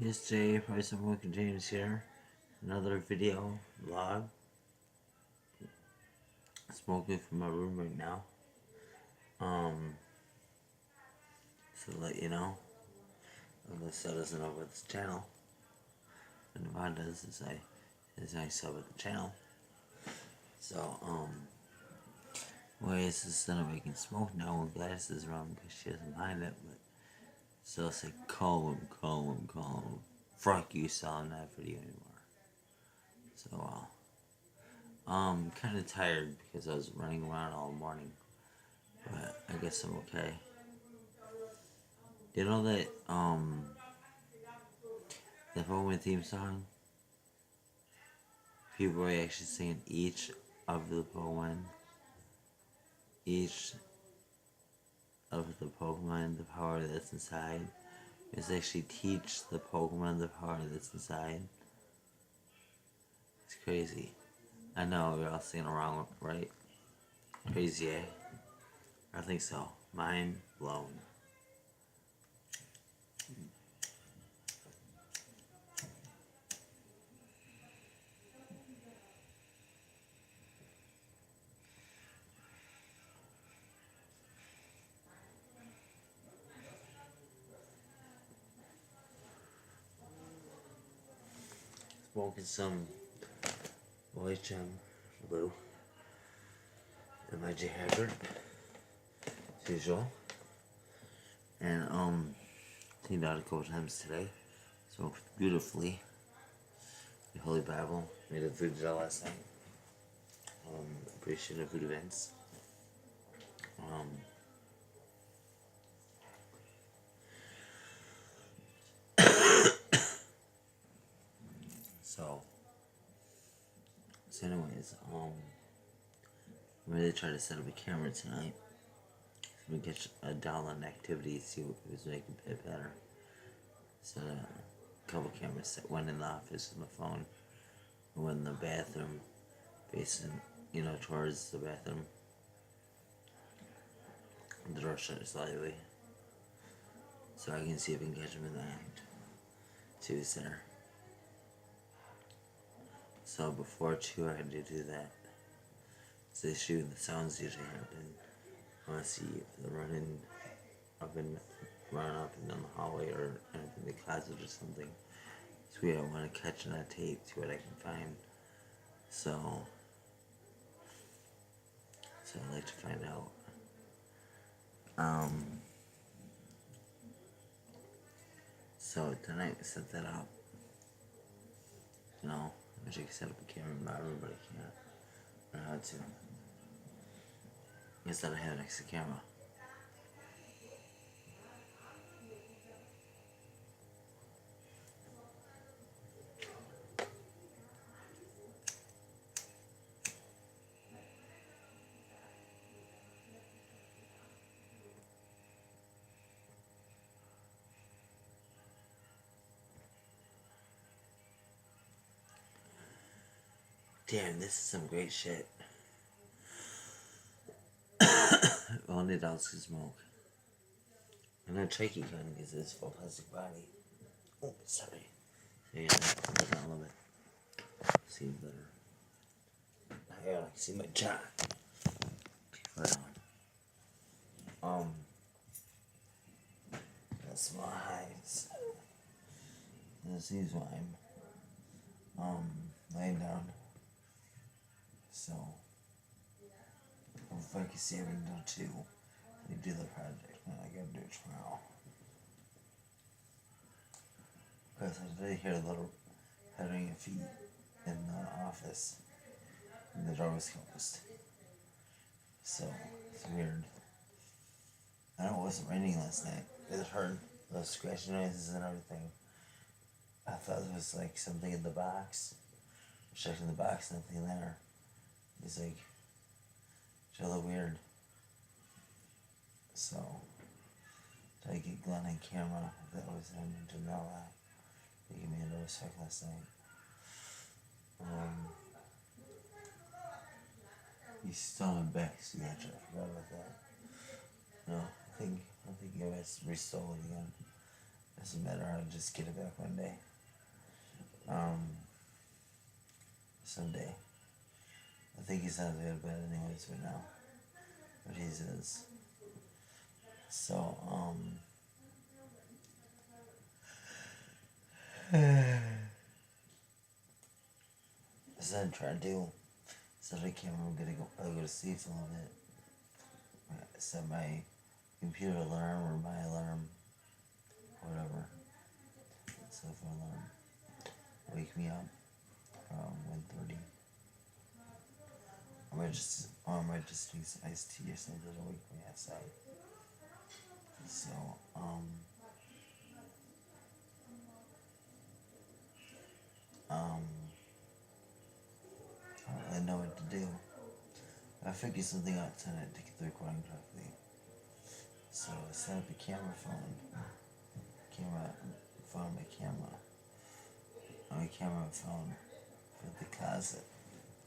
Yes, today, Price One Containers here. Another video vlog. Smoking from my room right now. So to let you know, unless that doesn't know about this channel, and Devon does is I sub at the channel. So, ways instead of making smoke now with glasses around because she doesn't mind it, but still say call him. Fuck you selling that video anymore. So, I'm kind of tired because I was running around all morning, but I guess I'm okay. You know that, the Pokemon theme song? People are actually singing each of the Pokemon. Each of the Pokemon, the power that's inside. It's actually teach the Pokemon the power that's inside. It's crazy. I know, you're all singing around, right? Crazy, eh? I think so. Mind blown. Smoking some white blue and my J Haggard as usual. And cleaned out a couple times today. Smoked beautifully. The Holy Bible. Made a food gel last night. Appreciative food events. So anyways, I'm really trying to set up a camera tonight. So we get a download activity, see what was making it better. So a couple cameras that went in the office with my phone, one in the bathroom, facing, towards the bathroom. The door shut slightly, so I can see if I can catch him in the act. See who's there. So before 2, I had to do that. So they shoot the sounds usually happen. I want to see if they're running up and down the hallway or in the closet or something. So I want to catch on that tape, see what I can find. So I'd like to find out. So tonight we set that up. I wish I could set up a camera in my room, but I can't. I don't know how to. Instead I have an extra camera. Damn, this is some great shit. Only adults can smoke. And a tricky gun because it's full plastic body. Oh, sorry. Yeah, put it down a little bit. See better. I gotta see my chat. Put it on. That's my highs. This is why I'm laying down. So if I can see everything done too, we do the project, and I gotta do it tomorrow. Because I did hear a little pattering of feet in the office, and the door was closed. So it's weird. I know it wasn't raining last night. It heard those scratching noises and everything. I thought it was like something in the box. Checking the box, nothing there. It's like hella weird. So did I get Glenn on camera? That was him to know that. He gave me a notice check last night. He's still in back signature. I forgot about that. No, I think he was restolen again. Doesn't matter, I'll just get it back one day. Someday. I think he's not good bad anyways right now. But he is. So, so I'm trying to do, set my camera, I'm gonna go to sleep a little bit. Set my computer alarm or my alarm, whatever. Cell phone alarm. Wake me up around 1:30. I might just drink some iced tea or something to wake me outside. So, I don't really know what to do. I figured something out tonight to get the recording correctly. So I set up a camera phone. Found my camera. My camera phone for the closet.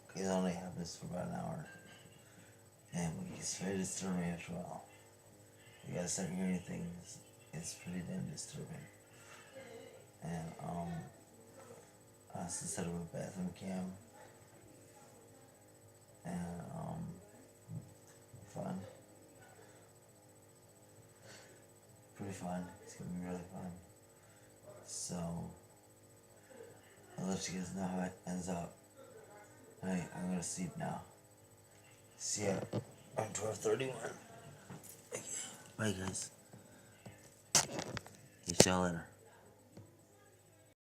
Because I only have this for about an hour. And it's very disturbing after a while. You gotta start hearing things. It's pretty damn disturbing. And I also set up a bathroom cam. And fun. Pretty fun. It's gonna be really fun. So I'll let you guys know how it ends up. Alright, I'm gonna sleep now. See ya on 12:31. Bye guys. See y'all later.